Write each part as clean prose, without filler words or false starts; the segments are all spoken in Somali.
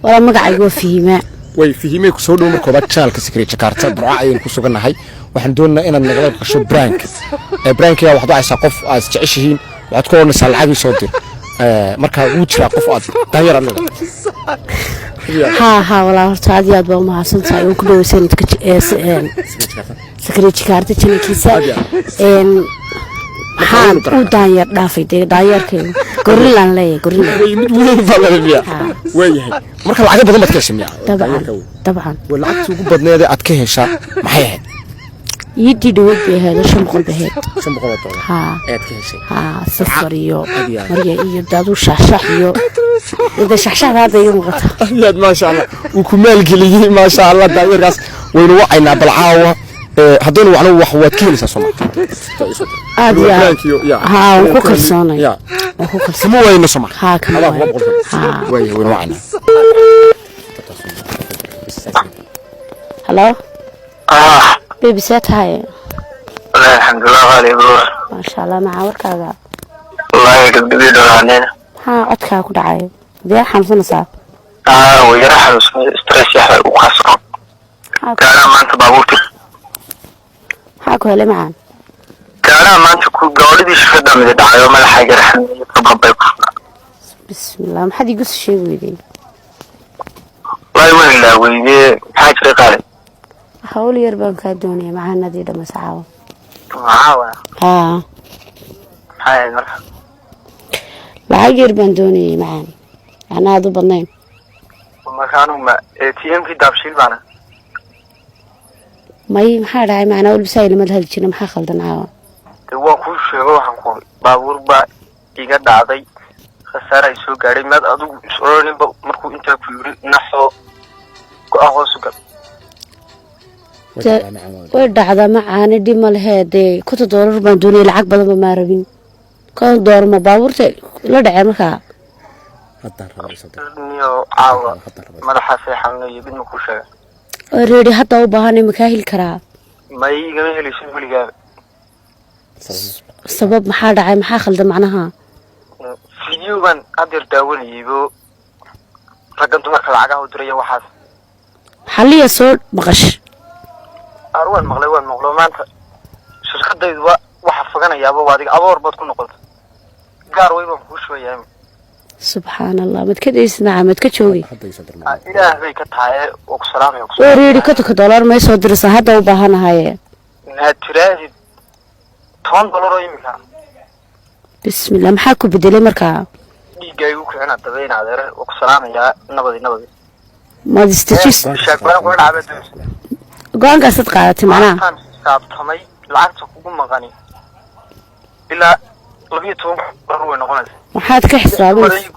ولا مقعد وفيهما way fihimay ku soo dhow markoo ba channelka Secret Jakarta Burca ayaan ku suganahay waxaan doonaa inaad nagala qasho prank prank yaa waxdu aysa qof aad jeceshihiin waxaad ku oranaysaa lacag soo dir marka uu jira qof aad danyar anaga ها والله horta aad iyo aad baa u mahadsantahay oo ku dhawaysan Secret Jakarta channelkiisa waxaan u daanyar dhaafay daanyarkeen gorilaan leeyahay gorilaan mid weyn falaya weeyahay marka lacag badan baad ka heshaa طبعا walacagtu ugu badneed aad ka heshaa maxay ahayd يدي دوب بهذا شمقل بهذا $500 ها aad ka heshay ها صفر يو مريا iyo dadu shaxshax iyo ida shaxshax hada iyo qata yaad ma sha Allah uu ku meel galiyay ma sha Allah daawirkaas waynu wacayna balcaawa haddii waxna wax waad ka helaysaa Soomaaliya ها ku kalsoonay ku kalsoonay wayna Soomaaliya ها kama waynu wacayna hello بيبي سات هاي والله الحمد لله غالي بروح ما شاء الله مع وركاغا والله يقدر دورانين ها عدكا ku dhacay diyaar xamsanaysaa ويرحل ستريس يحرق وخاصة كان ما انت بابوتي ها ku helay macaan كان ما انت قولدي شفدا من دعايو ما حاجه رحل بسم الله ما حد يقص شيء ويدي والله ولا ويدي حاجه قال حاول يربان كادوني مع النادي ده مسعاو معاوة ها هاي مرحبا لا يربان دوني معانا انا هذا بنين وما كانوا ما تيم في دابشيل معنا ماي maxaa dhacay macna wal bisay lama hal jirin maxaa khaldan caawa waa ku sheego waxaan ku baabuur ba iga dhacday khasaar ay soo gaaray mad adigu isoorin markuu inta ku yiri naxo ku ahosugal way dhacda macaan dhima laheeday $1 baan doonay lacag badan ma rabin $1 ma baabuurta la dhacay markaa hadda niyo caawa madaxa seexanayo bid ma ku sheegay already hadda u baahanay ma ka heli karaa ma iga helayso wiligaa sabab maxaa dhacay maxaa khaldan macnaha video ban adir daawanayo ragan dumarka lacagaha u diray waxaas xaliya soo maqash arwan maqlay maanta shirkadaydu waxa faganayaaba waadiga aboor bad ku noqoto gaar weyn ku shooyay سبحان الله متكديسنا متكجوغي ilaahay ka tahay oo ku salaamay ku reeri $1 ma soo dirsan hadda u baahanahay inaad tiraahdi $10 imika بسم الله maxaa ku bedelay markaa dhiigaygu ku xina dabayna adeer oo ku salaamaya nabadi ma distajis shaqada ku dhacday go'aanka sad qaadatay macnaha saabtamay lacagta kugu maqani ilaa $12 way noqonaysaa waxaad ka xisaabinaysaa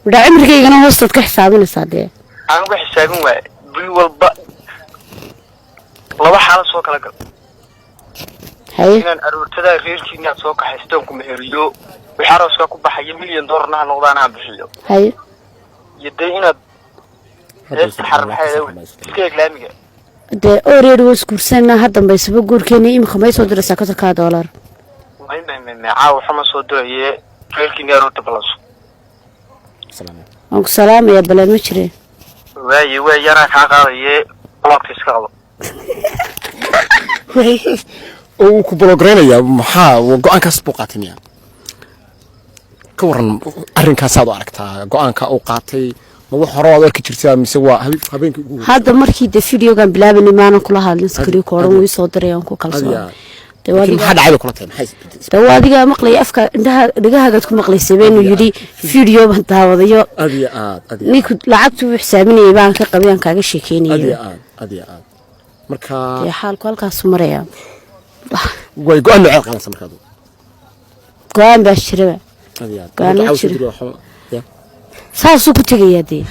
wada cimrigeygana hoostaad ka xisaabinaysaa dee aan uga xisaabin waay bil walba laba xaalad soo kala gal hay inaan aroortada reerkiina soo kaxaysto ku meheriyo waxaroska ku baxay $1 milyan noqdaan aan bixiyo hay yaday inaad iska islaamiga dee already was guursanna hadda baysaba guurkeena imika ma soo diraysaa $1 ما عاو حما soo dirayee reerkiina aroorta balas aan ku salaamaya balan ma jireen way yana ka qaadayee waqti iska qabo oo ku blograynaya maxaa go'aankaas buu qaatay ka waran arrinkaas aad u aragtaa go'aanka uu qaatay ma wax hore aad arki jirtaa mise waa habeenkii ugu hadda markii de videogan bilaabanay maana kula hadlin skari kooran way soo dirayaan ku kalsoon maxaa dhacay kula tahay maxay dawaadiga maqlay afka indhaha dhagahaagad ku maqlaysay been yiri video ban daawadayo niku lacagtu xisaabinay baan ka qabeen kaaga sheekeynay marka xaalku halkaas maraya way go'aan nooc qaadaysan markaa go'aan baa shiraba saasuu ku tagayaa dee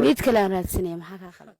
mid kale aan raadsanaya maxaa ka khaldan